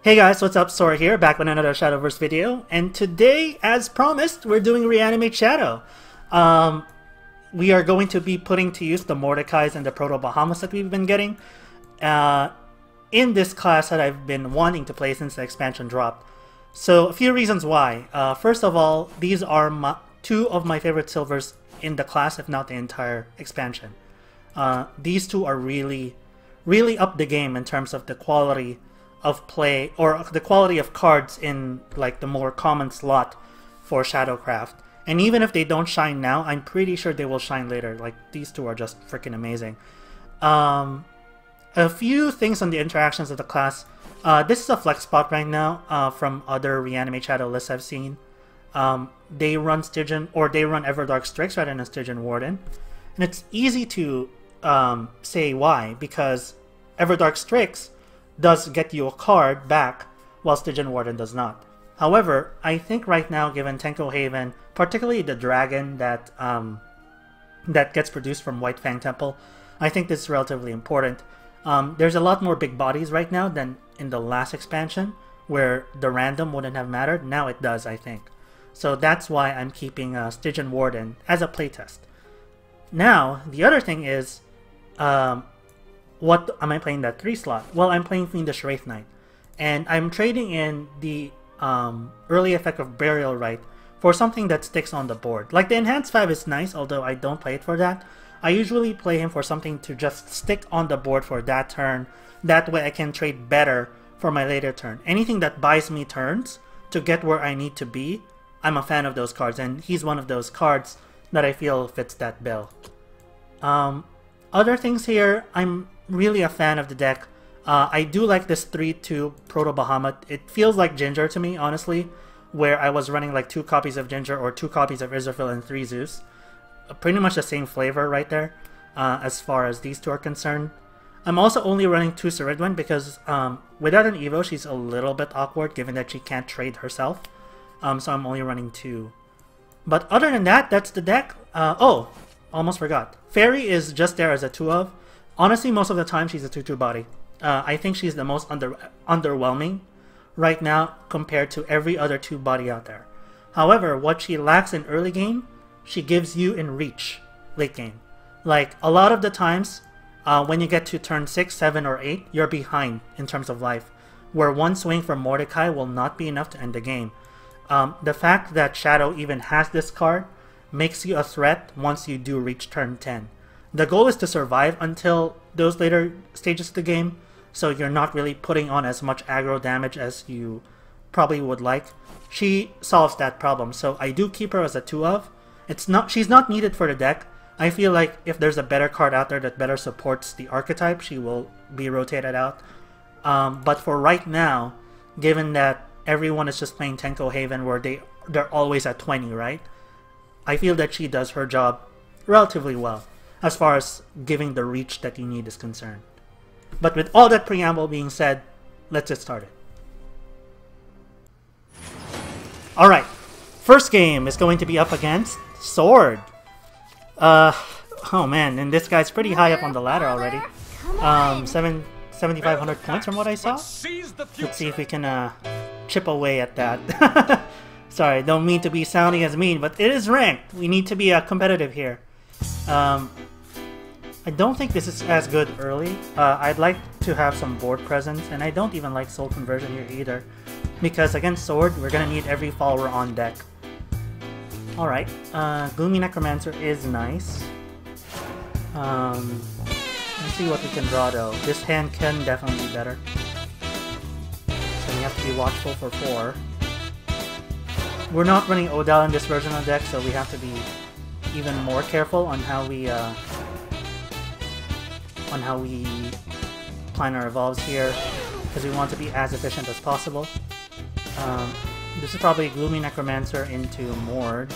Hey guys, what's up? Sora here, back with another Shadowverse video, and today, as promised, we're doing Reanimate Shadow. We are going to be putting to use the Mordecais and the Proto-Bahamut that we've been getting in this class that I've been wanting to play since the expansion dropped. So, a few reasons why. First of all, these are two of my favorite silvers in the class, if not the entire expansion. These two are really up the game in terms of the quality of play, or the quality of cards in like the more common slot for Shadowcraft. And even if they don't shine now, I'm pretty sure they will shine later. Like, these two are just freaking amazing. A few things on the interactions of the class. This is a flex spot right now from other Reanimate Shadow lists I've seen. They run Stygian, or they run Everdark Strix rather than Stygian Warden. And it's easy to say why, because Everdark Strix does get you a card back, while Stygian Warden does not. However, I think right now, given Tenko Haven, particularly the dragon that that gets produced from White Fang Temple, I think this is relatively important. There's a lot more big bodies right now than in the last expansion, where the random wouldn't have mattered. Now it does, I think. So that's why I'm keeping Stygian Warden as a playtest. Now, the other thing is, what am I playing that 3 slot? Well, I'm playing Fiendish Wraith Knight, and I'm trading in the early effect of Burial Rite for something that sticks on the board. Like, the Enhanced 5 is nice, although I don't play it for that. I usually play him for something to just stick on the board for that turn. That way I can trade better for my later turn. Anything that buys me turns to get where I need to be, I'm a fan of those cards, and he's one of those cards that I feel fits that bill. Other things here, I'm really a fan of the deck. I do like this 3-2 Proto-Bahamut. It feels like Ginger to me, honestly, where I was running like 2 copies of Ginger or 2 copies of Israfil and 3 Zeus. Pretty much the same flavor right there, as far as these two are concerned. I'm also only running 2 Ceridwen because without an Evo, she's a little bit awkward given that she can't trade herself. So I'm only running 2. But other than that, that's the deck. Oh, almost forgot. Fairy is just there as a 2 of. Honestly, most of the time she's a 2-2 body. I think she's the most underwhelming right now compared to every other 2 body out there. However, what she lacks in early game, she gives you in reach late game. Like, a lot of the times, when you get to turn 6, 7, or 8, you're behind in terms of life, where one swing from Mordecai will not be enough to end the game. The fact that Shadow even has this card makes you a threat once you do reach turn 10. The goal is to survive until those later stages of the game, so you're not really putting on as much aggro damage as you probably would like. She solves that problem, so I do keep her as a 2 of. She's not needed for the deck. I feel like if there's a better card out there that better supports the archetype, she will be rotated out. But for right now, given that everyone is just playing Tenko Haven where they're always at 20, right? I feel that she does her job relatively well, as far as giving the reach that you need is concerned. But with all that preamble being said, let's get started. Alright, first game is going to be up against Sword. Oh man, and this guy's pretty high up on the ladder already. 7,500 points from what I saw. Let's see if we can chip away at that. Sorry, don't mean to be sounding as mean, but it is ranked. We need to be competitive here. I don't think this is as good early. I'd like to have some board presence, and I don't even like Soul Conversion here either, because against Sword, we're gonna need every follower on deck. Alright, Gloomy Necromancer is nice. Let's see what we can draw though. This hand can definitely be better. So we have to be watchful for 4. We're not running Odal in this version of the deck, so we have to be even more careful on how we plan our evolves here, because we want to be as efficient as possible. This is probably Gloomy Necromancer into Mord.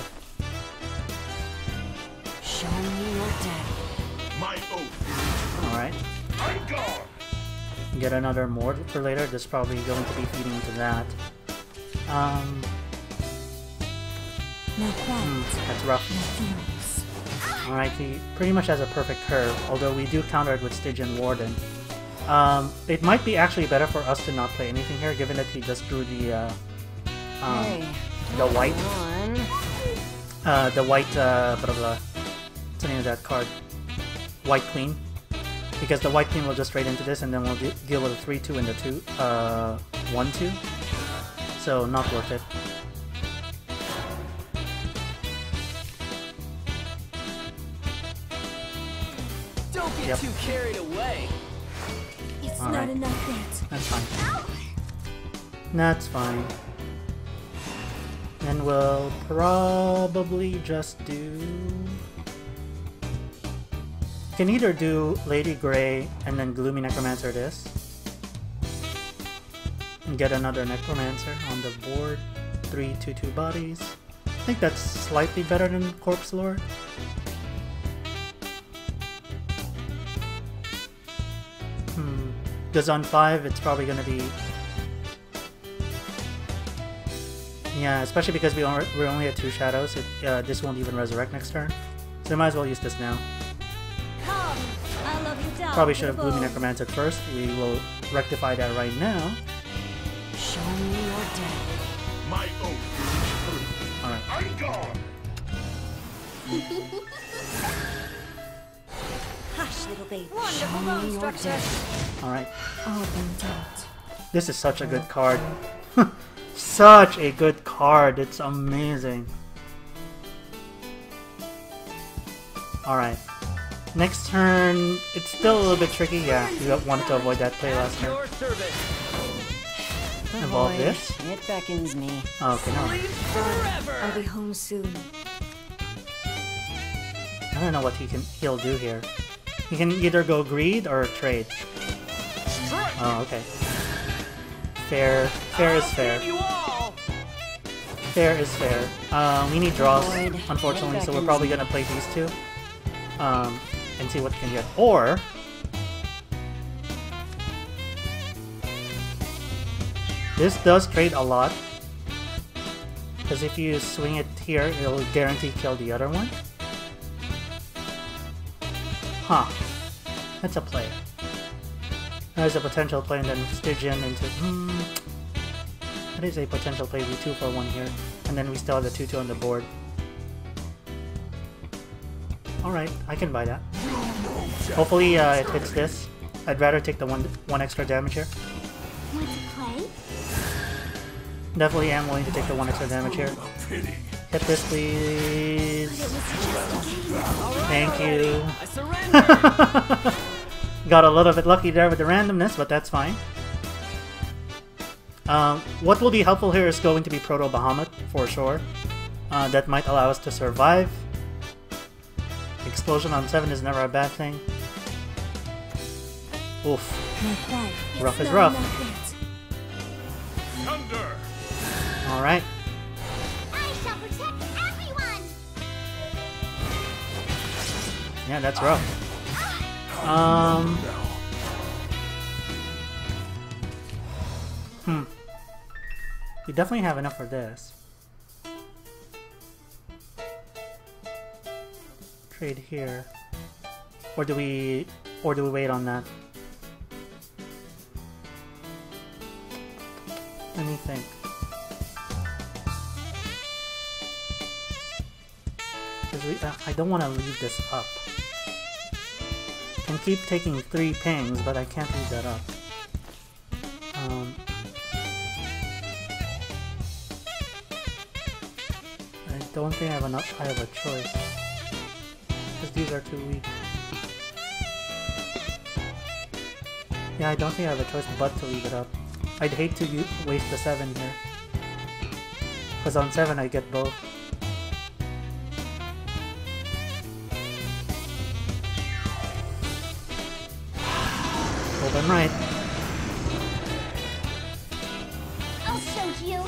Show me your death. My oath. Alright. Get another Mord for later. This is probably going to be feeding into that. That's rough. Alright, he pretty much has a perfect curve, although we do counter it with Stygian Warden. It might be actually better for us to not play anything here, given that he just drew the white, blah blah. What's the name of that card? White Queen. Because the White Queen will just straight into this, and then we'll deal with a 3-2 and the 1-2. So not worth it. Don't get too carried away. It's not enough yet. That's fine. That's fine. And we'll probably just do... Can either do Lady Grey and then Gloomy Necromancer this. And get another Necromancer on the board. 3 2/2 bodies. I think that's slightly better than Corpse Lord. Because on 5 it's probably gonna be... Yeah, especially because we're only at 2 shadows. This won't even resurrect next turn. So we might as well use this now. Probably should have Gloomy Necromancer first. We will rectify that right now. Show me your death. My oath is true. Alright. I'm gone. Hush, little baby. Wonderful bone structure. Alright. Open out. This is such a good card. Such a good card. It's amazing. Alright. Next turn, it's still a little bit tricky. Yeah, we wanted to avoid that play last turn. Involve this? It beckons me. Oh, okay, no. I'll be home soon. I don't know what he'll do here. He can either go greed or trade. Oh, okay. Fair is fair. Fair is fair. We need draws, unfortunately, so we're probably gonna play these two. And see what we can get. Or this does trade a lot. Because if you swing it here, it'll guarantee kill the other one. Huh. That's a play. There's a potential play and then Stygian into... That is a potential play. We 2 for 1 here. And then we still have the 2-2 on the board. Alright, I can buy that. Hopefully it hits this. I'd rather take the one extra damage here. Want to play? Definitely am willing to take the 1 extra damage here. Hit this, please. Thank you. Got a little bit lucky there with the randomness, but that's fine. What will be helpful here is going to be Proto Bahamut, for sure. That might allow us to survive. Explosion on 7 is never a bad thing. Oof. Rough is rough. Alright. I shall protect everyone. Yeah, that's rough. We definitely have enough for this. Trade here. Or do we wait on that? Let me think. Because I don't want to leave this up. I can keep taking 3 pings, but I can't leave that up. I don't think I have a choice. Because these are too weak. Yeah, I don't think I have a choice but to leave it up. I'd hate to waste the 7 here. Because on 7 I get both. Hope I'm right. I'll show you.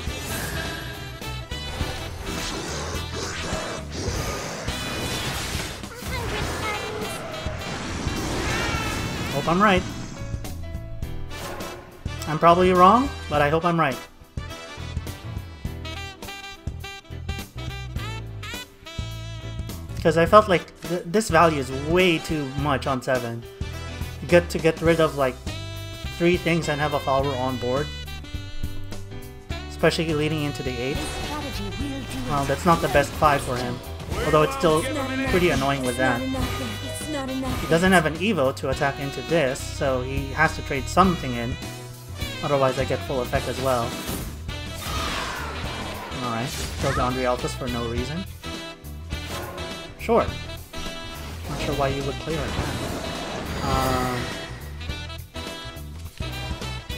Hope I'm right. I'm probably wrong, but I hope I'm right. Because I felt like this value is way too much on 7. You get to get rid of like 3 things and have a follower on board. Especially leading into the 8th. Well, that's not the best 5 for him. Although it's still pretty annoying with that. He doesn't have an Evo to attack into this, so he has to trade something in. Otherwise I get full effect as well. Alright, kill the Andre Alphas for no reason. Sure. Not sure why you would play like that.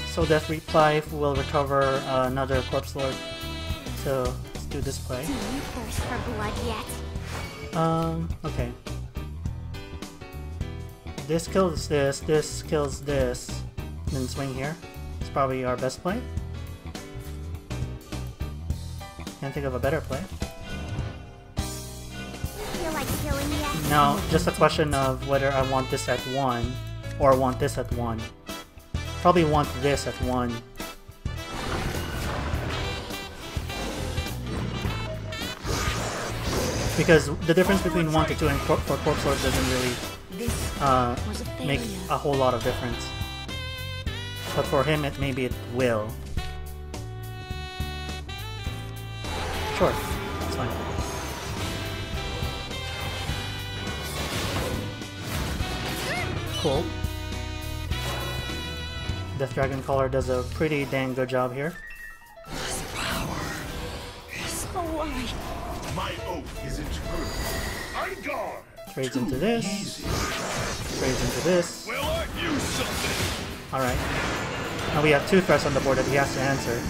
So Death Reply will recover another Corpse Lord. So let's do this play. Do you thirst for blood yet? Okay. This kills this kills this. Then swing here. It's probably our best play. Can't think of a better play. Feel like killing yet? No, just a question of whether I want this at 1 or want this at 1. Probably want this at 1. Because the difference between 1 to 2 and for Corpse Lord doesn't really make a whole lot of difference. But for him, maybe it will. Sure, it's fine. Cool. Death Dragon Caller does a pretty dang good job here. This power is alive. My oath is eternal. On guard. Trades into this. Trades into this. Will I use something? Alright. Now we have 2 threats on the board that he has to answer.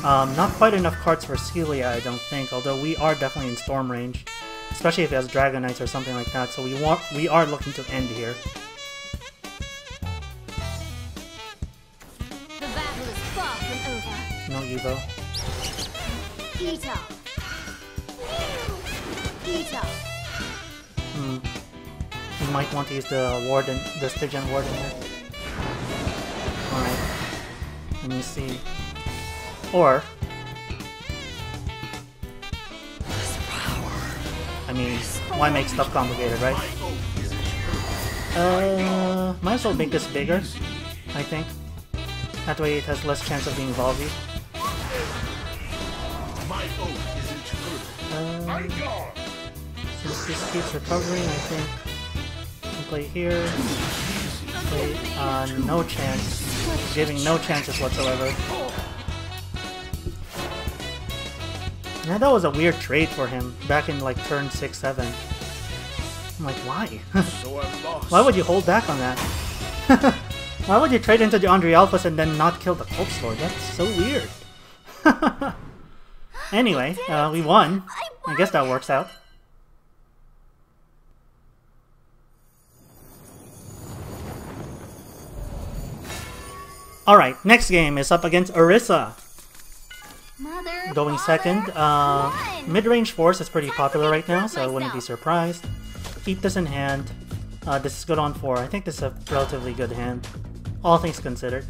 Not quite enough cards for Celia, I don't think, although we are definitely in storm range. Especially if he has Dragon Knights or something like that, so we are looking to end here. The battle is far from over. No Evo. Eat up. Eat up. You might want to use the Warden, the Stygian Warden here. Alright. Let me see. Or... I mean, why make stuff complicated, right? Might as well make this bigger, I think. That way it has less chance of being Volby. Since this keeps recovering, I think we play here. Play no chance. Giving no chances whatsoever. Yeah, that was a weird trade for him back in like turn 6-7. I'm like, why? Why would you hold back on that? Why would you trade into the Andre Alphas and then not kill the Corpse Lord? That's so weird. Anyway, we won. I guess that works out. Alright, next game is up against Orisa. Going second. Mid-range Force is pretty popular right now, so I wouldn't be surprised. Keep this in hand. This is good on 4. I think this is a relatively good hand, all things considered.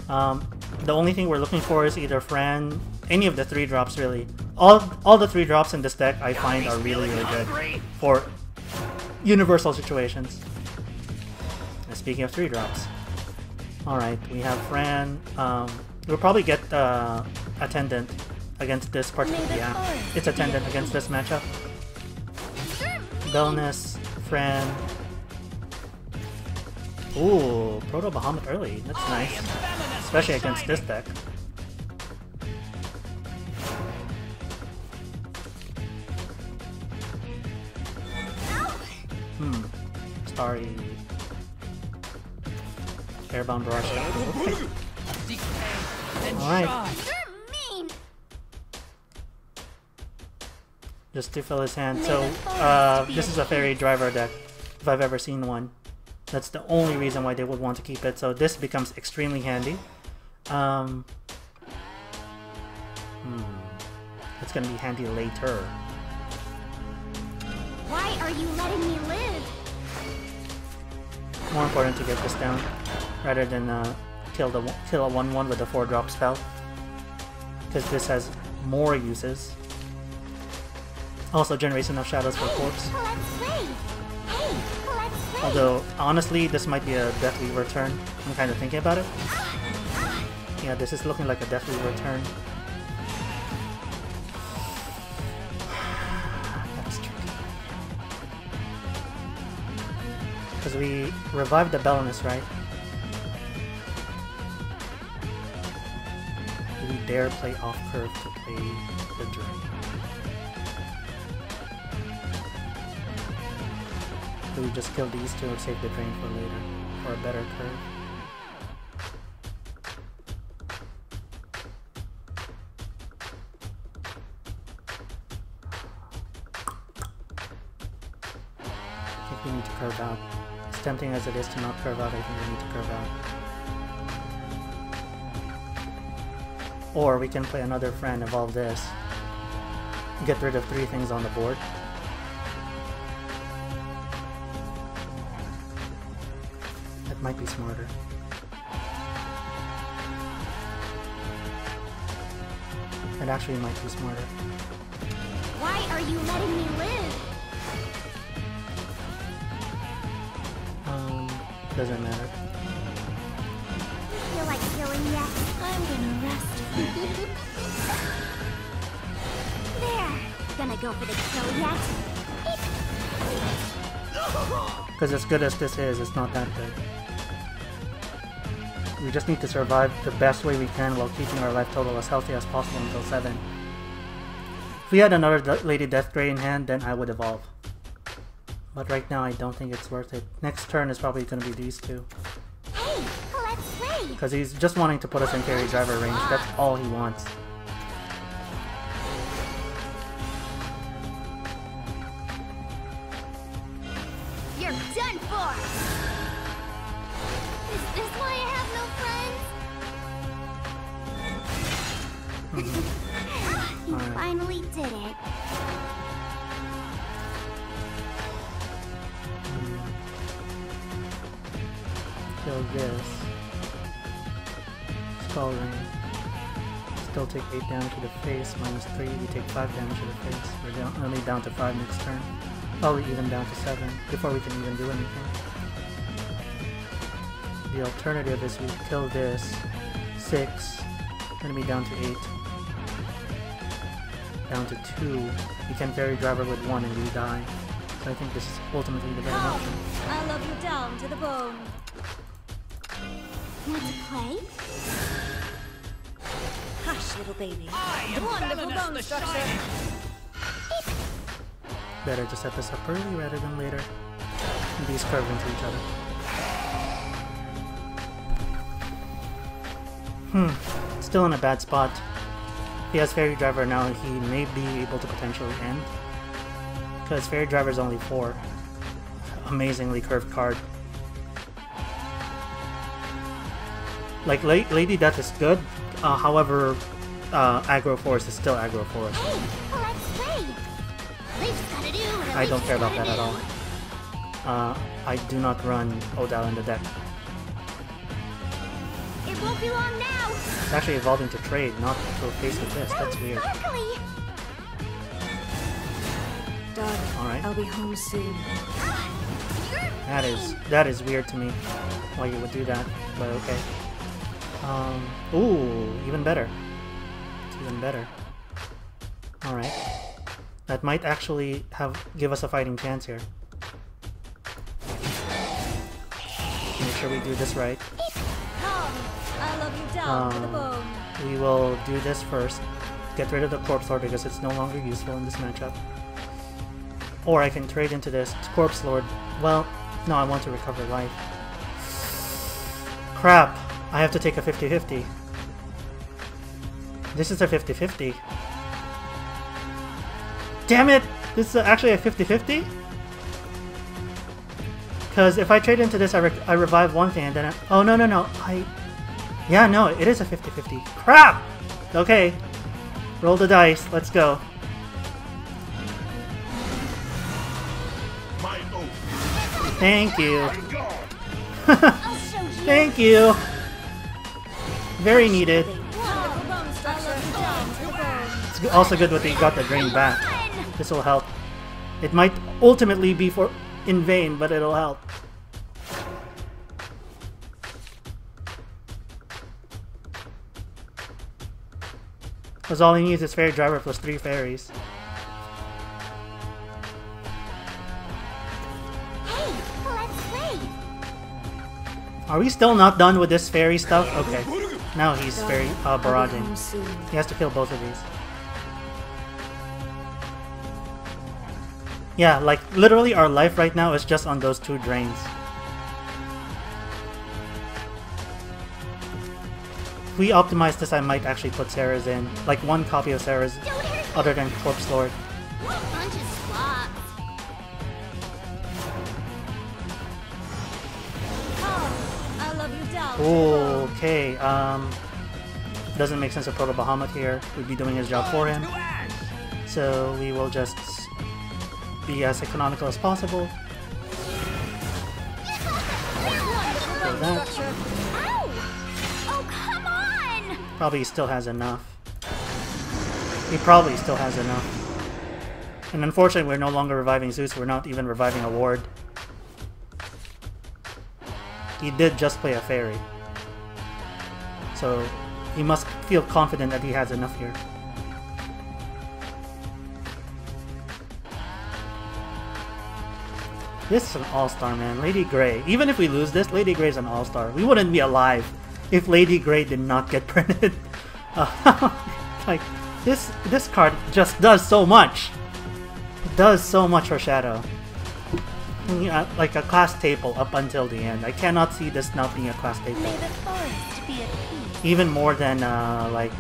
The only thing we're looking for is either Fran, any of the 3 drops really. All the 3 drops in this deck I find are really good for universal situations. And speaking of 3 drops. Alright, we have Fran. We'll probably get Attendant against this particular... Yeah, it's Attendant against this matchup. Belness, Fran. Ooh, Proto Bahamut early. That's nice. Especially against this deck. Starry. Airbound Barrage. Okay. Alright. Just to fill his hand. So, this is a Fairy Driver deck, if I've ever seen one. That's the only reason why they would want to keep it, so this becomes extremely handy. It's gonna be handy later. Why are you letting me live? More important to get this down, rather than kill a 1/1 with a 4-drop spell. Because this has more uses. Also generates enough shadows for Corpse. Let's play. Hey, let's play. Although, honestly, this might be a Death Weaver turn. I'm kind of thinking about it. Yeah, this is looking like a Death Weaver turn. That's tricky. Because we revived the Belinus, right? Do we dare play off curve to play the Drain? Do we just kill these two and save the Drain for later? For a better curve? I think we need to curve out. As tempting as it is to not curve out, I think we need to curve out. Or we can play another friend, evolve this, get rid of 3 things on the board. That might be smarter. It actually might be smarter. Why are you letting me live? Doesn't matter. Feel like killing yet? I'm gonna rest. There. Gonna go for the kill yet? Because as good as this is, it's not that good. We just need to survive the best way we can while keeping our life total as healthy as possible until 7. If we had another Lady Deathgrey in hand, then I would evolve. But right now, I don't think it's worth it. Next turn is probably going to be these two. Hey, let's play. Because he's just wanting to put us in carry driver range. That's all he wants. You're done for. Is this why I have no friends? You Alright. finally did it. Kill this. Skull Ring. Still take 8 damage to the face, minus 3. We take 5 damage to the face. We're only down to 5 next turn. Probably even down to 7 before we can even do anything. The alternative is we kill this. 6. Gonna be down to 8. Down to 2. We can carry driver with 1 and we die. So I think this is ultimately the better option. I love you down to the bone. Want to play? Hush, little baby. Wonderful bone structure. Better to set this up early rather than later. And these curve into each other. Still in a bad spot. If he has Fairy Driver now, he may be able to potentially end. Because Fairy Driver is only 4. Amazingly curved card. Like, Lady Death is good, however, Aggro Force is still Aggro Force. Hey, let's play. Leaf's gotta do what I don't Leaf's care about gotta that at do. all. I do not run Odal in the deck. It won't be long now. It's actually evolving to trade, not to face with this. That's weird. Sparkly. Darling, Alright. I'll be home soon. That is weird to me. Why you would do that, but okay. Ooh, even better. It's even better. Alright. That might actually give us a fighting chance here. Make sure we do this right. Come. I love you down to the bone. We will do this first. Get rid of the Corpse Lord because it's no longer useful in this matchup. Or I can trade into this Corpse Lord. Well, no, I want to recover life. Crap! I have to take a 50-50. This is a 50-50. Damn it! This is actually a 50-50? Because if I trade into this, I revive one thing and then oh, no. Yeah, no, it is a 50-50. Crap! Okay. Roll the dice. Let's go. My oath. Thank you. I'm gone. I'll show you. Thank you. Very needed. Wonderful bone structure. Down to the bone. It's also good that they got the drain back. This will help. It might ultimately be in vain, but it'll help. Because all he needs is Fairy Driver plus 3 fairies. Hey, let's play. Are we still not done with this fairy stuff? Okay. Now he's fairy barraging. He has to kill both of these. Yeah, like literally our life right now is just on those 2 drains. If we optimize this, I might actually put Sarah's in. Like 1 copy of Sarah's other than Corpse Lord. Bunch of squats. I love you down. Okay, doesn't make sense to Proto Bahamut here. We'd be doing his job for him. So we will just be as economical as possible. So that. Ow! Oh, come on! Probably still has enough. He probably still has enough. And unfortunately, we're no longer reviving Zeus. We're not even reviving a ward. He did just play a fairy. So he must feel confident that he has enough here. This is an all-star, man. Lady Grey. Even if we lose this, Lady Grey is an all-star. We wouldn't be alive if Lady Grey did not get printed. Like, this card just does so much. It does so much for Shadow. Like a class staple up until the end. I cannot see this not being a class staple. May the forest be at peace. Even more than like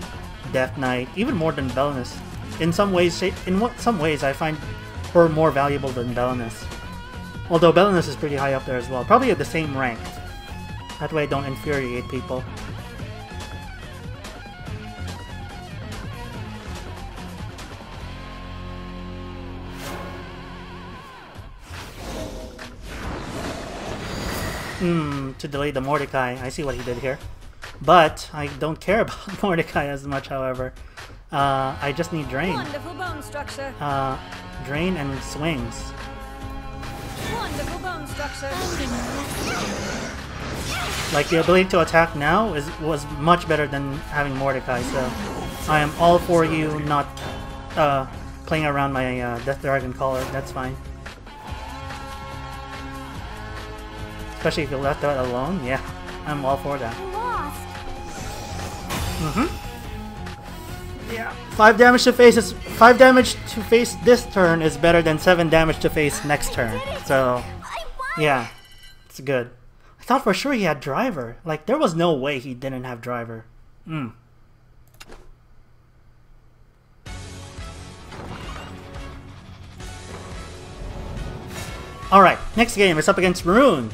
Death Knight. Even more than Belenus. In some ways, some ways, I find her more valuable than Belenus. Although Belenus is pretty high up there as well. Probably at the same rank. That way I don't infuriate people. To delay the Mordecai. I see what he did here. But I don't care about Mordecai as much, however. I just need Drain. Wonderful bone structure. Drain and swings. Wonderful bone structure. Like, the ability to attack now was much better than having Mordecai, so I am all for you not playing around my Death Dragon Collar. That's fine. Especially if you left that alone. Yeah, I'm all for that. Lost. Yeah. 5 damage to face is 5 damage to face this turn is better than 7 damage to face next turn. So yeah, it's good. I thought for sure he had Driver. Like, there was no way he didn't have Driver. Alright, next game is up against Rune.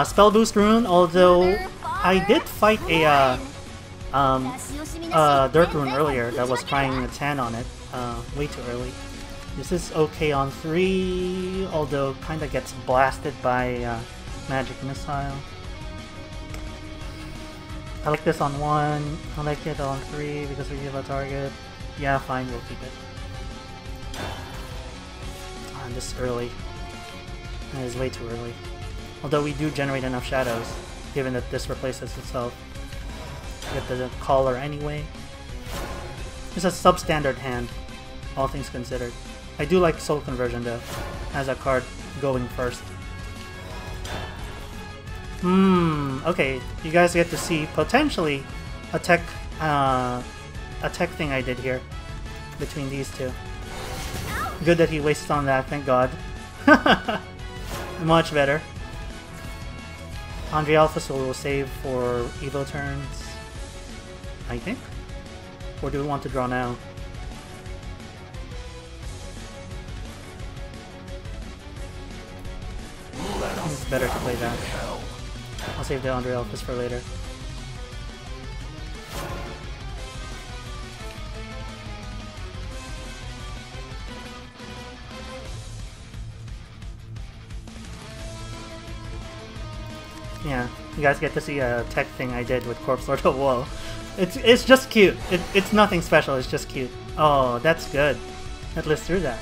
Spell boost Rune, although I did fight a Dirt Rune earlier that was trying its hand on it. Way too early. This is okay on 3, although kinda gets blasted by Magic Missile. I like this on 1, I like it on 3 because we give a target. Yeah, fine, we'll keep it. This early. That is way too early. Although we do generate enough shadows, given that this replaces itself. Get the collar anyway. It's a substandard hand, all things considered. I do like Soul Conversion though, as a card going first. Okay, you guys get to see potentially a tech thing I did here between these two. Good that he wasted on that, thank God. Much better. Andre Alpha will save for Evo turns, I think? Or do we want to draw now? It's better to play that. I'll save the Andre Alphas for later. Yeah, you guys get to see a tech thing I did with Corpse Lord of Woe. It's just cute. It's nothing special, it's just cute. Oh, that's good. At least through that.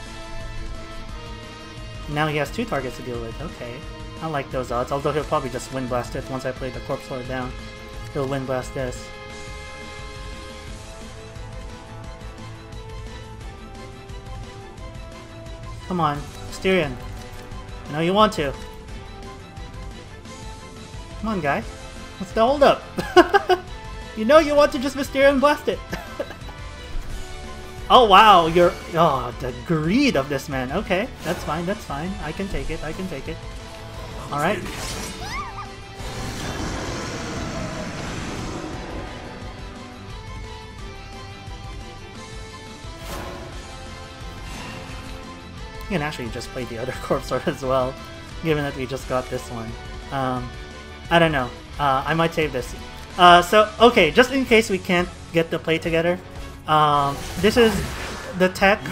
Now he has 2 targets to deal with. Okay. I like those odds, although he'll probably just Wind Blast it once I play the Corpse Lord down. He'll Wind Blast this. Come on, Mysterion. I know you want to. Come on, guy. What's the hold up? You know you want to just Mysterion blast it. Oh wow, you're... Oh, the greed of this man. Okay, that's fine, that's fine. I can take it, I can take it. Alright. You can actually just play the other Corpse Sword as well, given that we just got this one. I don't know. I might save this. So, okay, just in case we can't get the play together, this is the tech,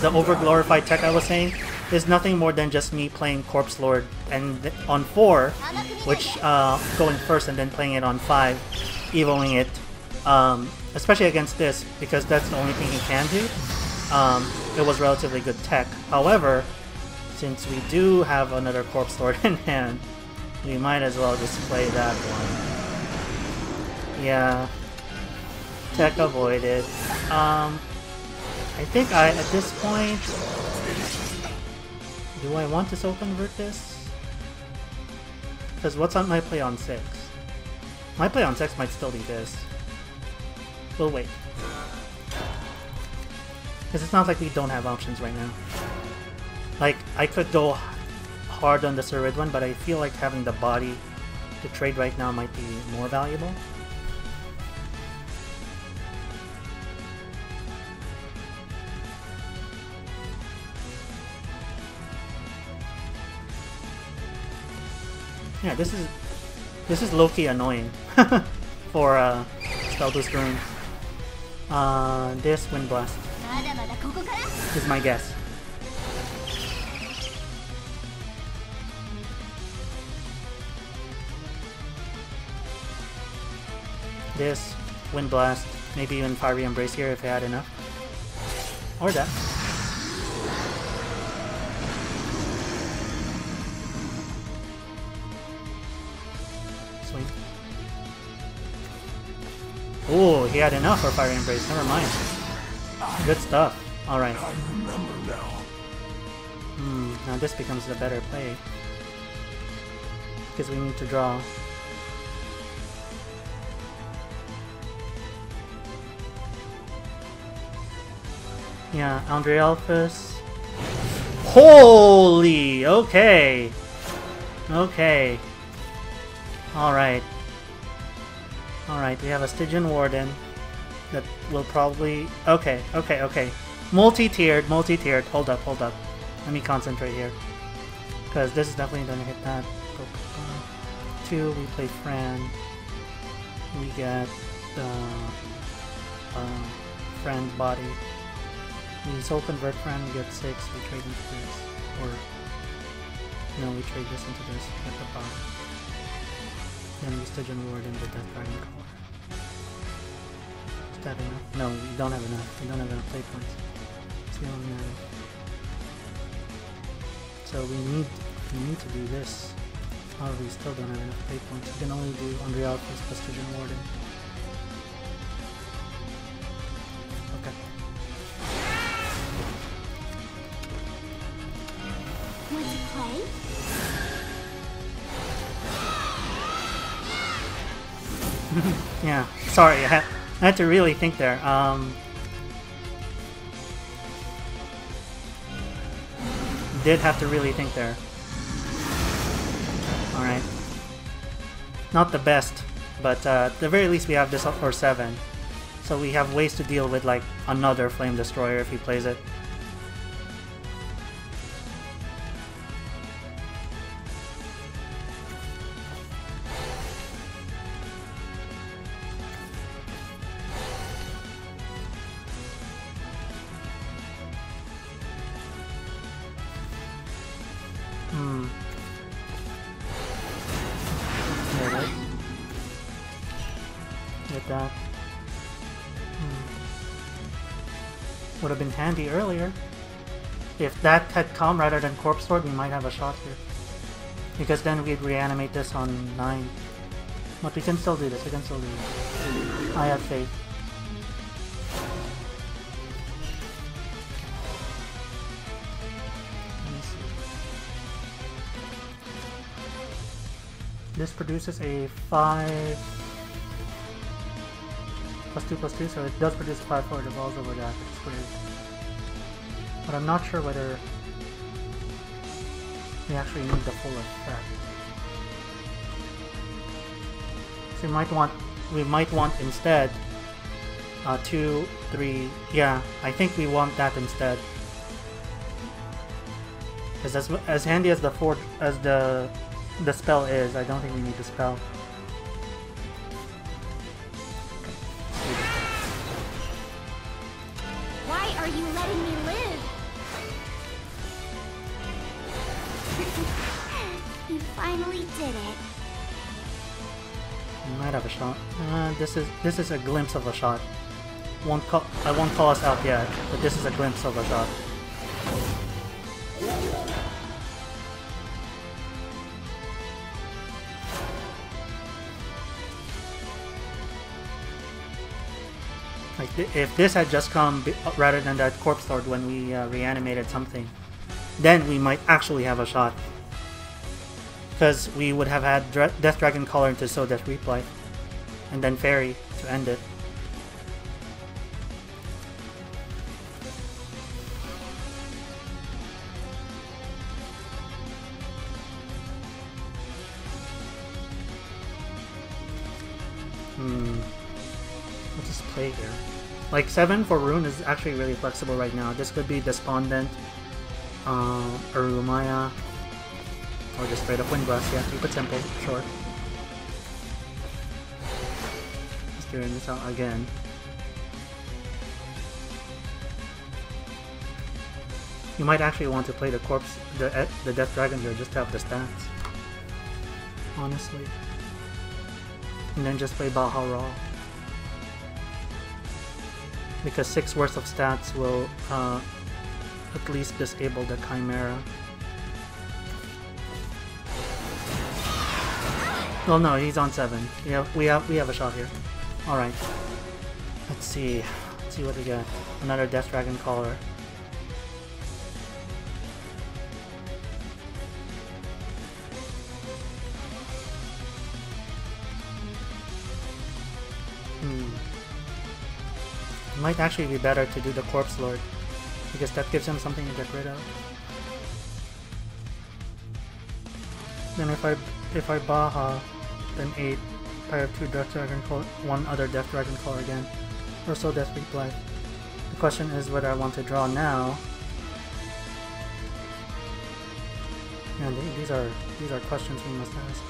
the over-glorified tech I was saying, is nothing more than just me playing Corpse Lord and on 4, which going first and then playing it on 5, evoing it, especially against this, because that's the only thing he can do. It was relatively good tech. However, since we do have another Corpse Lord in hand, we might as well just play that one. Yeah. Tech avoided. I think at this point... Do I want to soul convert this? Because what's on my play on 6? My play on 6 might still be this. We'll wait. Because it's not like we don't have options right now. Like, I could go hard on the Surid one, but I feel like having the body to trade right now might be more valuable. Yeah, this is low-key annoying for Spell Boost Rune. This Wind Blast is my guess. This Wind Blast, maybe even Fiery Embrace here if I had enough, or that. Ooh, he had enough for Fire Embrace, never mind. Good stuff. Alright. Now this becomes the better play. Because we need to draw. Yeah, Andre Alphys. Holy! Okay! Okay. Alright. Alright, we have a Stygian Warden that will probably... Okay. Multi-tiered. Hold up. Let me concentrate here. Because this is definitely going to hit that. 2, we play Fran. We get Fran's body. We soul convert Fran, we get 6, we trade into this. Or... No, we trade this into this at the bottom. Then we Stygian Warden with that Guardian Collar. Is that enough? No, we don't have enough. We don't have enough play points. It's the only matter. So we need to do this. However, we still don't have enough play points. We can only do Unreality plus Stygian Warden. Okay. Want to play? Yeah, sorry, I had to really think there. Did have to really think there. Alright. Not the best, but at the very least we have this up for 7. So we have ways to deal with like another Flame Destroyer if he plays it. That would have been handy earlier. If that had come rather than Corpse Sword, we might have a shot here. Because then we'd reanimate this on 9. But we can still do this, I have faith. This produces a 5 +2/+2, so it does produce 5 it evolves over that. It's weird. But I'm not sure whether we actually need the full effect. So we might want instead 2, 3. Yeah, I think we want that instead. Because as handy as the spell is, I don't think we need the spell. Why are you letting me live? You finally did it. We might have a shot. This is a glimpse of a shot. I won't call us out yet, but this is a glimpse of a shot. Like if this had just come rather than that corpse lord when we reanimated something, then we might actually have a shot. Because we would have had Death Dragon Caller into Soul Death Replay, and then Fairy to end it. Let's just play here. Like 7 for Rune is actually really flexible right now. This could be Despondent, Arumaya, or just straight up Windblast. Yeah, keep it simple, short. Just doing this out again. You might actually want to play the corpse, the Death Dragon here, just to have the stats. Honestly. And then just play Baja Raw. Because 6 worth of stats will at least disable the Chimera. Well, no, he's on 7. Yeah, we have a shot here. All right. Let's see what we got. Another Death Dragon Caller. It might actually be better to do the Corpse Lord, because that gives him something to get rid of. Then if I Baja, then 8, I have 2 Death Dragon Caller, 1 other Death Dragon Caller again, or so Death Replay. The question is whether I want to draw now. And these are questions we must ask.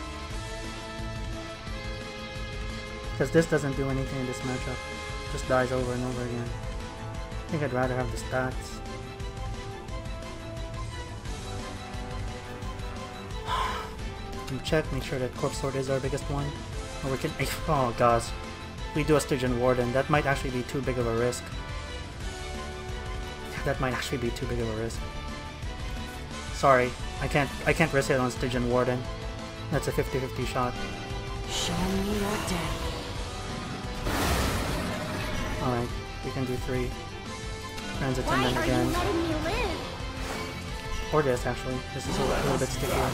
Because this doesn't do anything in this matchup. It just dies over and over again. I think I'd rather have the stats. Check, make sure that Corpse Sword is our biggest one. Or we can, oh gosh. We do a Stygian Warden, that might actually be too big of a risk. That might actually be too big of a risk. Sorry, I can't risk it on Stygian Warden. That's a 50-50 shot. Show me your death. Alright, we can do 3. Transit Why Attendant are again. you letting me live? Or this, actually. This is a little bit stickier.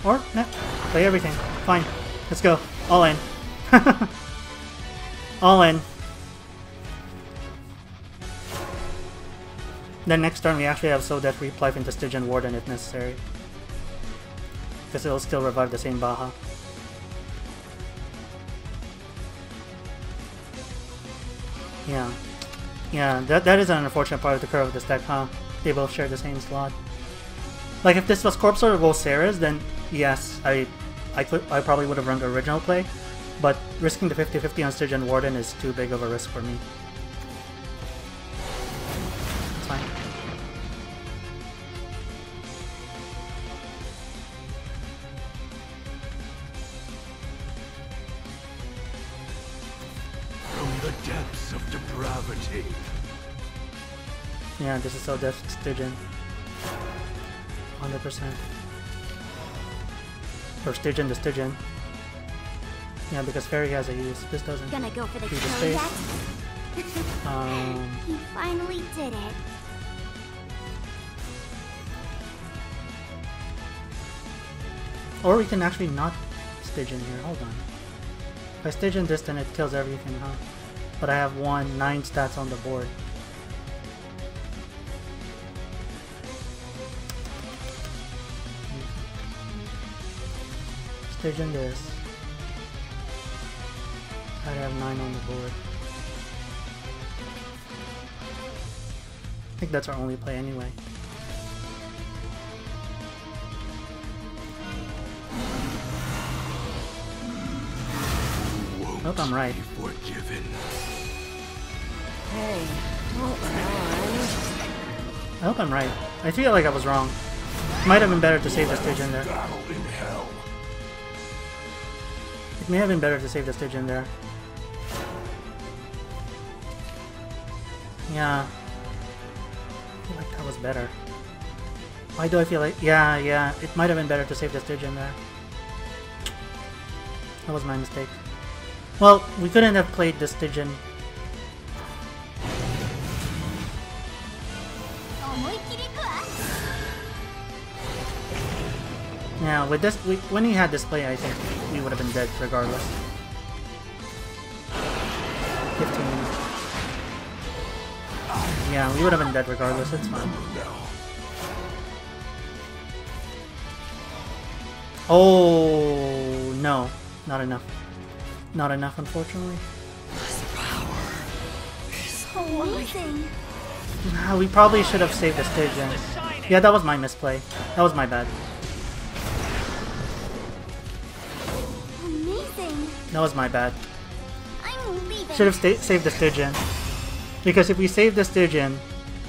Or, nah, play everything. Fine. Let's go. All in. All in. Then next turn we actually have So Death Replay into Stygian Warden if necessary. Because it'll still revive the same Baja. Yeah. Yeah, that is an unfortunate part of the curve of this deck, huh? They both share the same slot. Like if this was Corpse Lord or Volceres, then yes, I probably would have run the original play. But risking the 50-50 on Stygian Warden is too big of a risk for me. It's fine. From the depths of depravity. Yeah, this is So Death Stygian. 100%. Or Stygian to Stygian. Yeah, because Fairy has a use. This doesn't. Gonna go for the Use the kill space. yet? You finally did it. Or we can actually not Stygian here. Hold on. If I Stygian this, then it kills everything, huh? But I have 9 stats on the board. Stygian this. I have 9 on the board. I think that's our only play anyway. Hope I'm right. Hey, hold on. I hope I'm right. I feel like I was wrong. Might have been better to save the Stygian there. It may have been better to save the Stygian there. Yeah. I feel like that was better. Why do I feel like... Yeah, it might have been better to save the Stygian there. That was my mistake. Well, we couldn't have played the Stygian. Yeah, with this, when he had this play, I think we would have been dead regardless. 15 minutes. Yeah, we would have been dead regardless, it's fine. Oh, no. Not enough. Not enough, unfortunately. Amazing. We probably should have saved the Stygian. Yeah, that was my misplay. That was my bad. Amazing. That was my bad. I'm leaving. Should have saved the Stygian. Because if we saved the Stygian,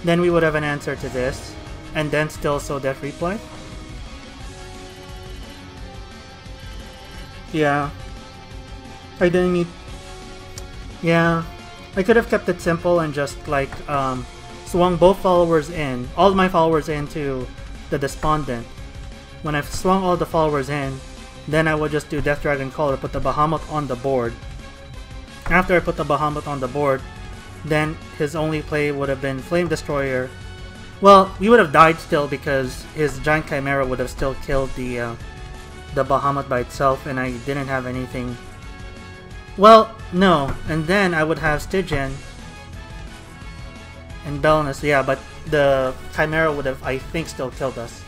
then we would have an answer to this. And then still so death replay. Yeah. I didn't need... Yeah. I could have kept it simple and just like swung both followers in. All my followers into the Despondent. When I've swung all the followers in, then I would just do Death Dragon Call to put the Bahamut on the board. After I put the Bahamut on the board, then his only play would have been Flame Destroyer. Well, we would have died still because his Giant Chimera would have still killed the Bahamut by itself, and I didn't have anything. Well, no, and then I would have Stygian and Belnus, yeah, but the Chimera would have, I think, still killed us.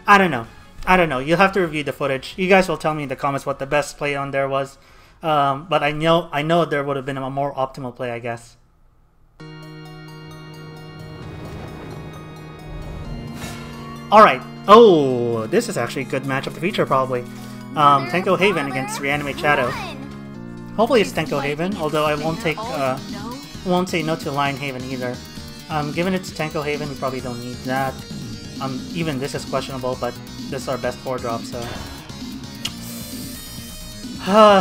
I don't know. You'll have to review the footage. You guys will tell me in the comments what the best play on there was. But I know there would have been a more optimal play, I guess. Alright. Oh, this is actually a good matchup to feature, probably. Tenko Haven against Reanimate Shadow. Hopefully it's Tenko Haven, although I won't say no to Lion Haven either. Given it's Tenko Haven, we probably don't need that. Even this is questionable, but this is our best 4-drop, so...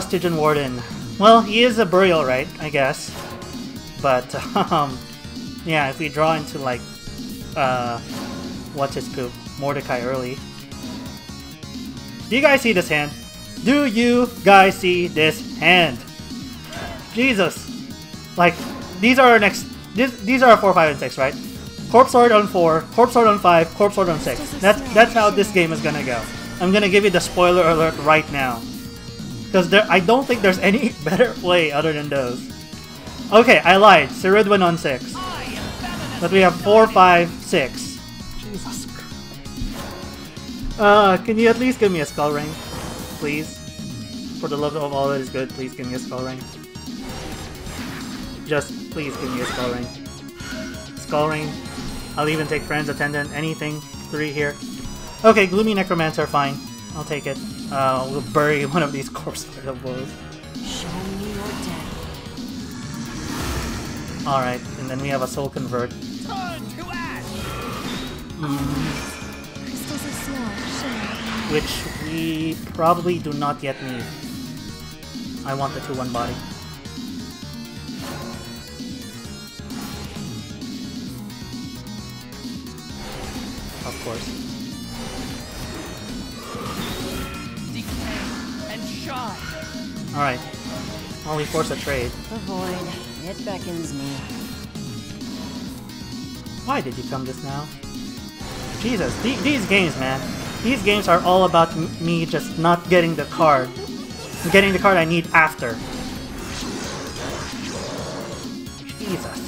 Stygian Warden. Well, he is a burial right, I guess. But, yeah, if we draw into, like, what's his poop? Mordecai early. Do you guys see this hand? Do you guys see this hand? Jesus! Like, these are our next... These are our 4, 5, and 6, right? Corpse Sword on 4, Corpse Sword on 5, Corpse Sword on 6. That's how this game is gonna go. I'm gonna give you the spoiler alert right now. Because I don't think there's any better way other than those. Okay, I lied. Ceridwen on 6. But we have 4, 5, 6. Jesus Christ. Can you at least give me a Skull Ring? Please? For the love of all that is good, please give me a Skull Ring. Just please give me a Skull Ring. Skull Ring. I'll even take Friend's Attendant. Anything. 3 here. Okay, Gloomy Necromancer, fine. I'll take it. We'll bury one of these corpse bulls. Show me your death. Alright, and then we have a Soul Convert. Crystals of snow shimmer. Which we probably do not yet need. I want the 2-1 body. Of course. Alright. Only force a trade. The void. It beckons me. Why did you come just now? Jesus, these games, man. These games are all about me just not getting the card. Getting the card I need after. Jesus.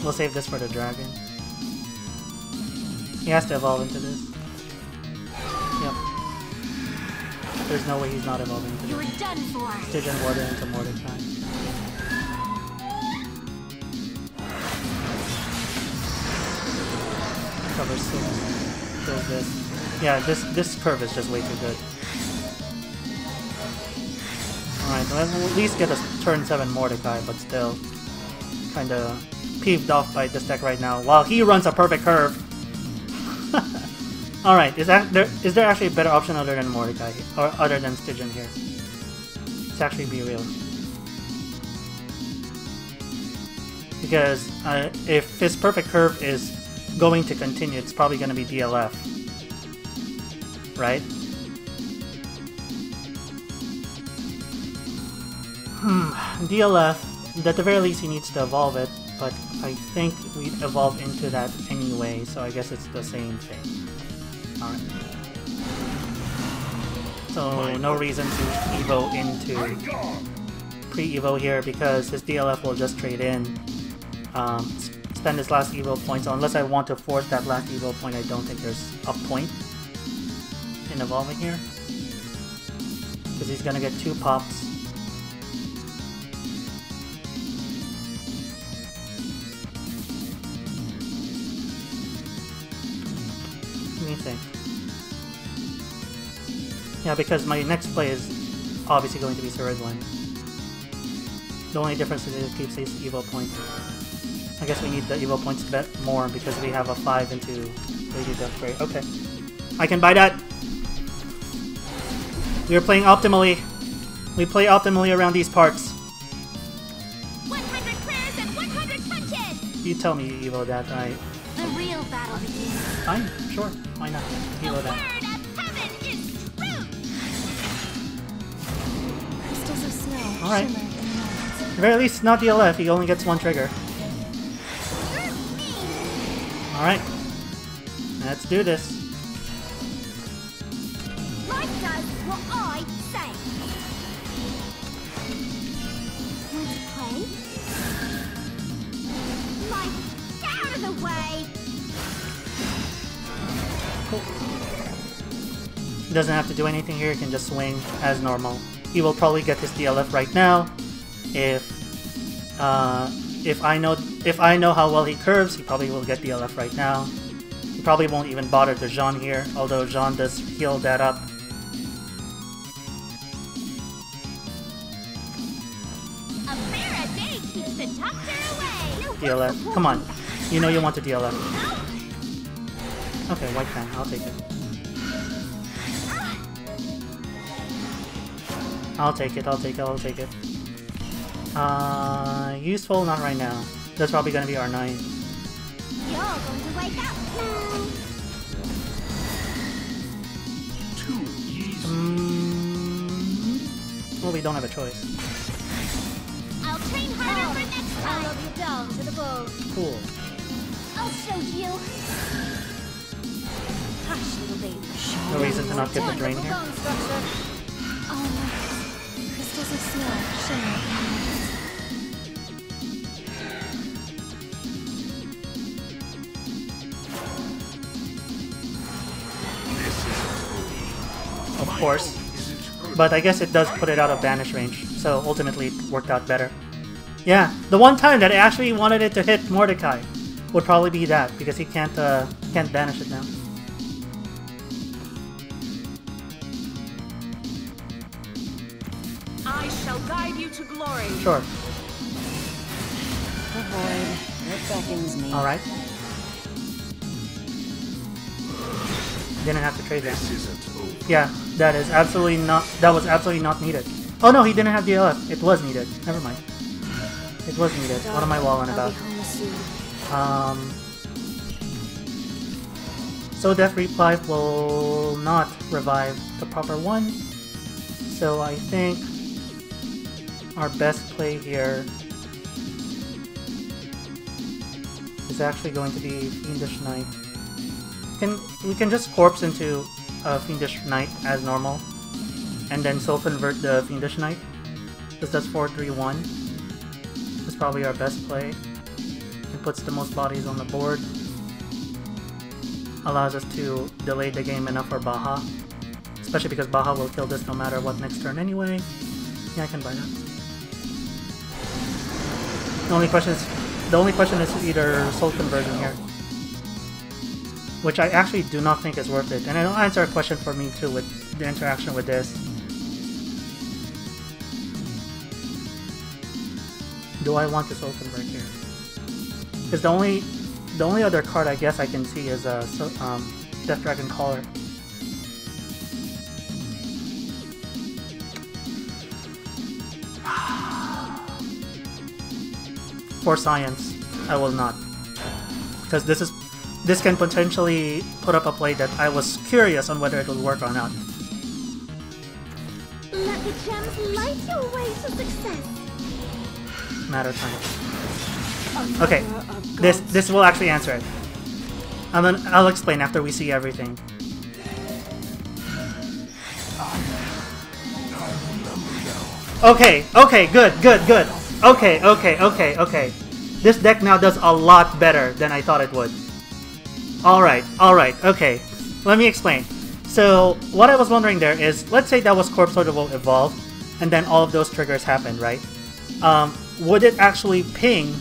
We'll save this for the dragon. He has to evolve into this. Yep. There's no way he's not evolving into You're this. done for. Stygian Warden into Mordecai. Cover 6. Kills this. Yeah, this curve is just way too good. Alright, so we'll at least get a turn 7 Mordecai, but still kinda peeved off by this deck right now. While he runs a perfect curve. Alright, is there actually a better option other than Mordecai or other than Stygian here? Let's actually be real. Because if his perfect curve is going to continue, it's probably going to be DLF. Right? DLF, at the very least he needs to evolve it, but I think we'd evolve into that anyway, so I guess it's the same thing. Alright. So no reason to Evo into pre-Evo here because his DLF will just trade in. Spend his last Evo point, so unless I want to force that last Evo point, I don't think there's a point in evolving here. Because he's gonna get 2 pops. What do you think? Yeah, because my next play is obviously going to be Ceridwen. The only difference is it keeps these Evo points. I guess we need the Evo points a bit more because we have a 5 into Lady Death Grey. Okay. I can buy that! We are playing optimally. We play optimally around these parts. 100 prayers and 100 punches! You tell me you Evo that, I... The real battle begins. Fine, sure. Why not? Evo that. Word of heaven is true! Crystals of snow Alright. shimmer in the night. At the very least, not DLF. He only gets 1 trigger. Alright. Let's do this. Life does what I say. Want to play? Life, get out of the way! Cool. He doesn't have to do anything here. He can just swing as normal. He will probably get his DLF right now. If I know how well he curves, he probably will get DLF right now. He probably won't even bother to Jean here, although Jean does heal that up. A prayer a day keeps the doctor away! DLF. Come on. You know you want to DLF. Okay, white fan. I'll take it. I'll take it, I'll take it, I'll take it. Useful? Not right now. That's probably gonna be R9. You're going to wake up now! Too easy. Well, we don't have a choice. I'll train harder for next time! I'll love you down to the bone. Cool. I'll show you! Hush, little baby. No reason to not get the drain here. Oh my. Crystals of snow shimmer in the night. Of course. But I guess it does put it out of banish range, so ultimately it worked out better. Yeah, the one time that I actually wanted it to hit Mordecai would probably be that, because he can't banish it now. I shall guide you to glory. Sure. Avoid. It beckons me. Alright. Didn't have to trade that. This isn't over. Yeah, that was absolutely not needed. Oh no, he didn't have DLF. It was needed. Never mind. It was needed. What am I walling about? So Death Revive will not revive the proper one. So I think our best play here is actually going to be Fiendish Knight. We can just corpse into Fiendish Knight as normal, and then soul convert the Fiendish Knight. This does 4-3-1. This is probably our best play. It puts the most bodies on the board. Allows us to delay the game enough for Baja. Especially because Baja will kill this no matter what next turn anyway. Yeah, I can buy that. The only question is either soul conversion here. Which I actually do not think is worth it. And it'll answer a question for me too with the interaction with this. Do I want to soul convert here? Because the only other card I guess I can see is Death Dragon Caller. For science, I will not. Because this can potentially put up a play that I was curious on whether it will work or not. Let the gems light your way to success. Matter of time. Okay, this will actually answer it. And then I'll explain after we see everything. Okay, good. Okay. This deck now does a lot better than I thought it would. Alright, okay. Let me explain. So, what I was wondering there is, let's say that was Corpse Sorter will evolve, and then all of those triggers happen, right? Would it actually ping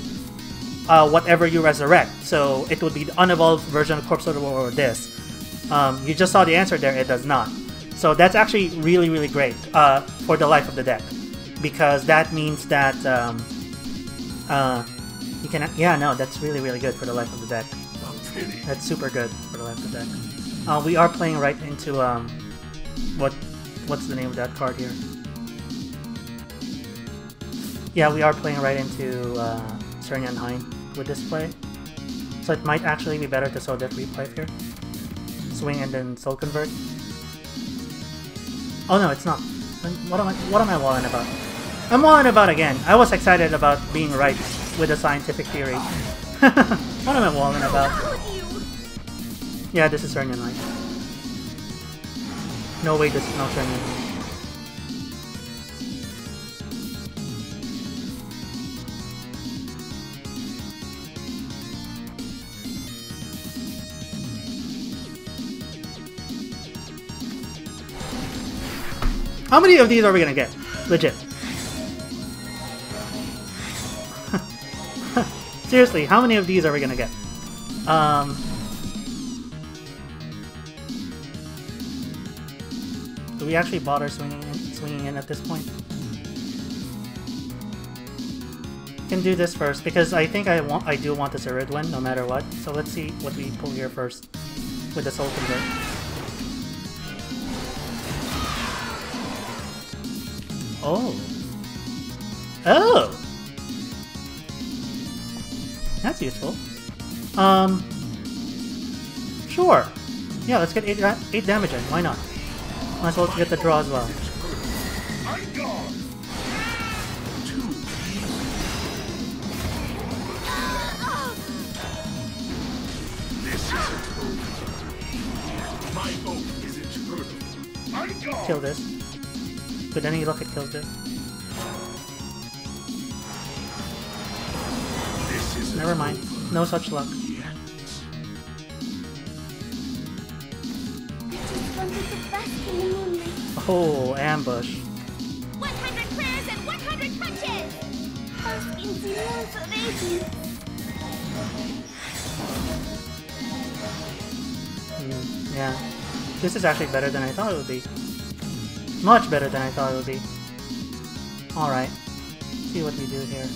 whatever you resurrect? So, it would be the unevolved version of Corpse Sorter or this. You just saw the answer there, it does not. So, that's actually really great for the life of the deck. Because that means that you can, yeah, no, that's really good for the life of the deck. That's super good for the life of the deck. We are playing right into what's the name of that card here? Yeah, we are playing right into Cernian Hein with this play. So it might actually be better to soul Death Replay here. Swing and then soul convert. Oh no, it's not. What am I walling about? I'm walling about again. I was excited about being right with the scientific theory. What am I walling about? Yeah, this is Cernian Hein. No way, this is not Cernian Hein. How many of these are we gonna get? Legit. Seriously, how many of these are we gonna get? Do we actually bother swinging in at this point? Can do this first because I think I do want this Iridwin no matter what. So let's see what we pull here first with the Soul Convert. Oh. That's useful. Sure. Yeah, let's get 8 damage in. Why not? Might as well get the draw as well. Kill this. With any luck, it kills this. Never mind. No such luck. Oh, ambush. 100 prayers and 100 punches! Yeah. This is actually better than I thought it would be. Much better than I thought it would be. Alright. See what we do here.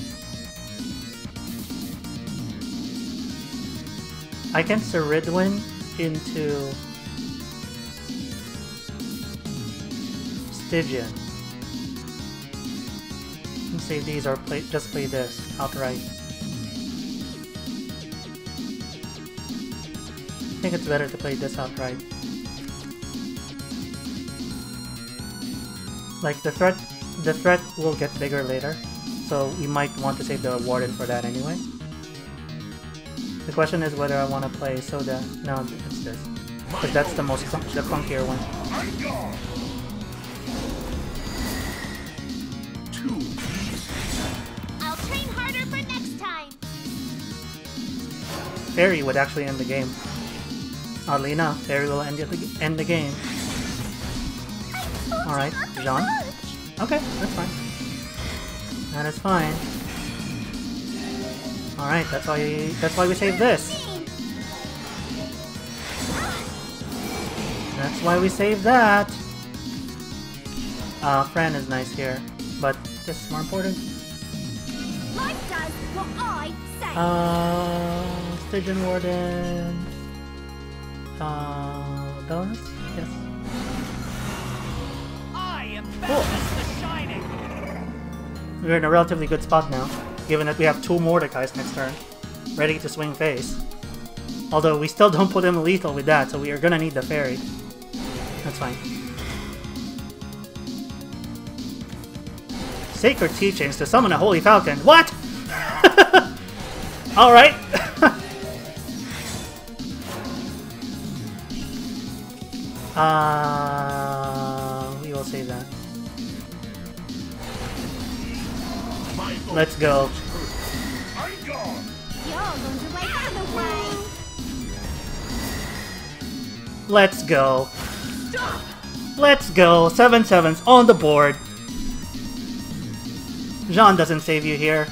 I can Ceridwen into Stygian. And save these or just play this outright. I think it's better to play this outright. Like the threat will get bigger later, so we might want to save the Warden for that anyway. The question is whether I want to play Soda. No, it's this. Because that's the most the funkier one. I'll train harder for next time. Fairy would actually end the game. Oddly enough, Fairy will end the game. Alright, Jean. Okay, that's fine. That is fine. Alright, that's why we saved this. That's why we saved that. Fran is nice here, but this is more important. Life does what I say. Stygian Warden. Bellas? Yes. I am Bellas the Shining. We're in a relatively good spot now, given that we have 2 Mordecais next turn, ready to swing face. Although we still don't put him lethal with that, so we are gonna need the Fairy. That's fine. Sacred Teachings to summon a Holy Falcon. What? Alright. We will save that. Let's go. You're going to wait out of the way. Let's go. Let's go. 7/7s on the board. Jean doesn't save you here.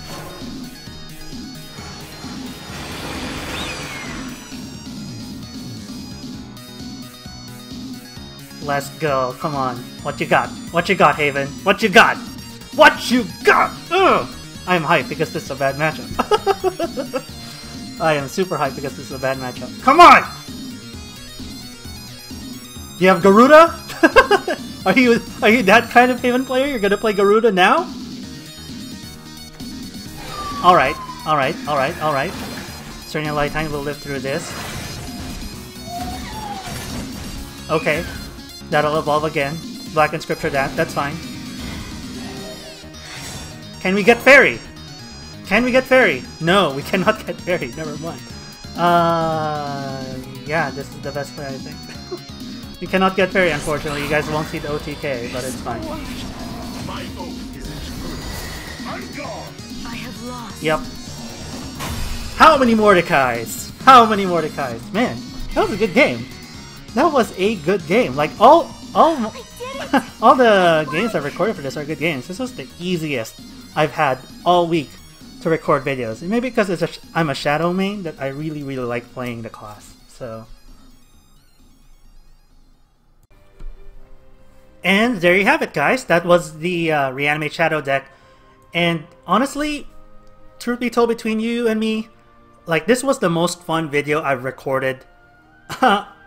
Let's go. Come on. What you got? What you got, Haven? What you got? What you got? Ugh! I'm hyped because this is a bad matchup. I am super hyped because this is a bad matchup. Come on! Do you have Garuda? Are you that kind of Haven player? You're gonna play Garuda now? Alright, alright, alright, alright. Serena Lightning will live through this. Okay. That'll evolve again. Black and Scripture that's fine. Can we get Fairy? Can we get Fairy? No, we cannot get Fairy. Never mind. Yeah, this is the best play, I think. We cannot get Fairy, unfortunately. You guys won't see the OTK, but it's fine. My oath isn't true. I'm gone. I have lost. Yep. How many Mordecais? How many Mordecais? Man, that was a good game. That was a good game. Like all all the games I've recorded for this are good games. This was the easiest I've had all week to record videos. And maybe because I'm a Shadow main that I really like playing the class. So. And there you have it, guys. That was the Reanimate Shadow deck. And honestly, truth be told, between you and me, like, this was the most fun video I've recorded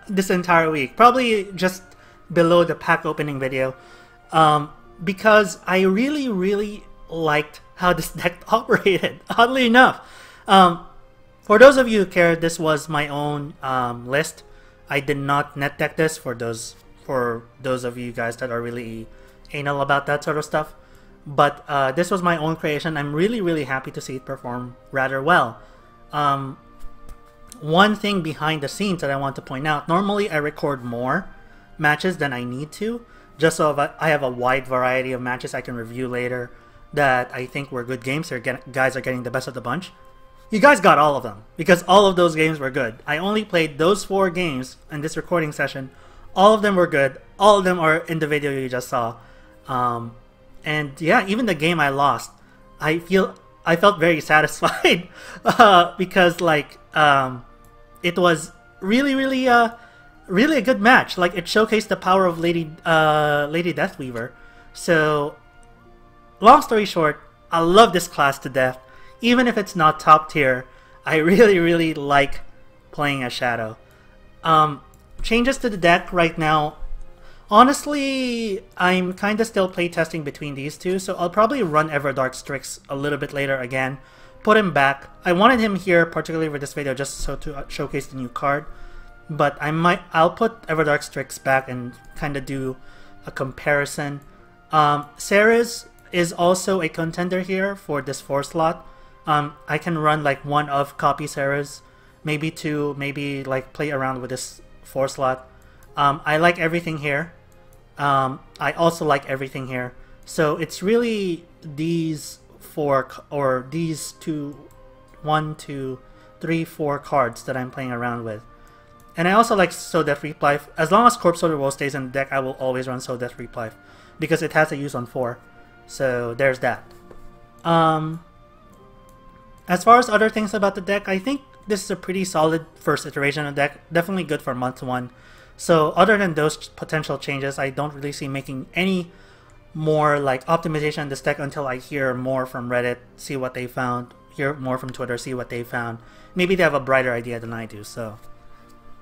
this entire week. Probably just below the pack opening video. Because I really liked how this deck operated, oddly enough. For those of you who care, this was my own list. I did not net deck this for those of you guys that are really anal about that sort of stuff. But this was my own creation. I'm really happy to see it perform rather well. One thing behind the scenes that I want to point out, normally I record more matches than I need to, just so I have a wide variety of matches I can review later that I think were good games. Guys are getting the best of the bunch. You guys got all of them, because all of those games were good. I only played those 4 games in this recording session. All of them were good. All of them are in the video you just saw. And yeah, even the game I lost, I felt very satisfied because like it was really a good match. Like, it showcased the power of Lady Deathweaver. So long story short, I love this class to death. Even if it's not top tier, I really like playing as Shadow. Changes to the deck right now. Honestly, I'm kind of still playtesting between these two, so I'll probably run Everdark Strix a little bit later again. Put him back. I wanted him here particularly for this video just so to showcase the new card. But I'll put Everdark Strix back and kind of do a comparison. Ceres is also a contender here for this 4 slot. I can run like one of copy Ceres maybe 2, maybe like play around with this 4 slot. I like everything here. I also like everything here. So it's really these 4 or these 2, 1, 2, 3, 4 cards that I'm playing around with. And I also like So Death Replife. As long as Corpse Soldier Woe stays in the deck, I will always run So Death Replife because it has a use on 4. So there's that. As far as other things about the deck, I think this is a pretty solid first iteration of the deck. Definitely good for month 1. So other than those potential changes, I don't really see making any more like optimization in this deck until I hear more from Reddit, see what they found, hear more from Twitter, see what they found. Maybe they have a brighter idea than I do. So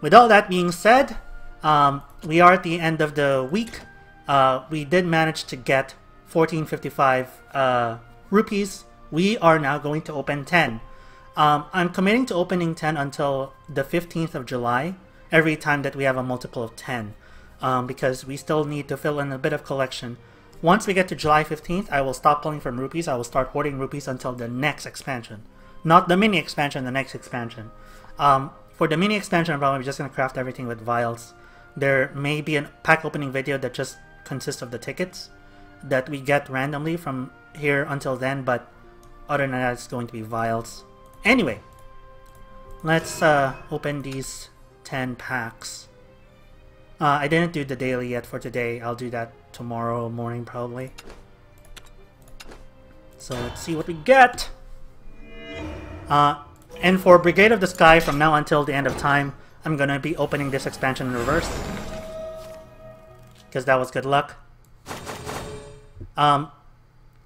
with all that being said, we are at the end of the week. We did manage to get 1455 rupees. We are now going to open 10. I'm committing to opening 10 until the 15th of July, every time that we have a multiple of 10, because we still need to fill in a bit of collection. Once we get to July 15th, I will stop pulling from rupees. I will start hoarding rupees until the next expansion. Not the mini expansion, the next expansion. For the mini expansion, I'm probably just going to craft everything with vials. There may be a pack opening video that just consists of the tickets that we get randomly from here until then, but other than that, it's going to be vials. Anyway, let's open these 10 packs. I didn't do the daily yet for today. I'll do that tomorrow morning probably. So let's see what we get. And for Brigade of the Sky, from now until the end of time, I'm gonna be opening this expansion in reverse, because that was good luck.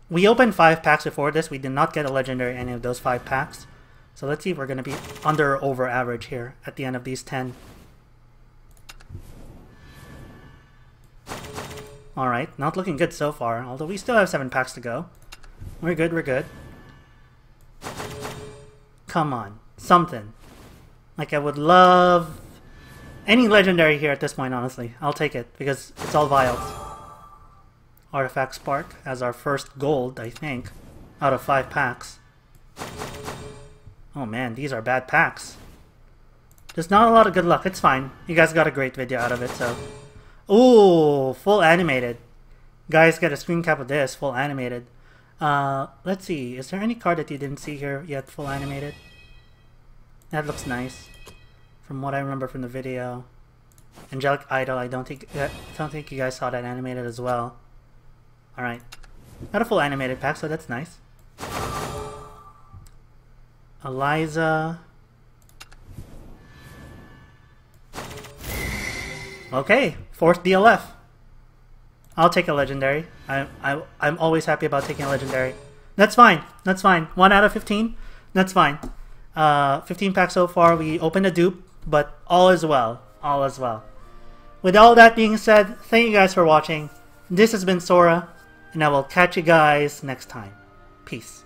We opened 5 packs before this. We did not get a legendary any of those 5 packs. So let's see if we're gonna be under or over average here at the end of these 10. Alright, not looking good so far, although we still have 7 packs to go. We're good, we're good. Come on, something. Like, I would love any legendary here at this point, honestly. I'll take it, because it's all vials. Artifact Spark as our first gold, I think, out of 5 packs. Oh man, these are bad packs. There's not a lot of good luck. It's fine. You guys got a great video out of it, so... Ooh, full animated. Guys, get a screen cap of this, full animated. Let's see. Is there any card that you didn't see here yet, full animated? That looks nice, from what I remember from the video. Angelic Idol. I don't think you guys saw that animated as well. All right, not a full animated pack, so that's nice. Eliza. Okay, 4th DLF. I'll take a legendary. I'm always happy about taking a legendary. That's fine. That's fine. 1 out of 15. That's fine. 15 packs so far. We opened a dupe, but all is well. All is well. With all that being said, thank you guys for watching. This has been Sora, and I will catch you guys next time. Peace.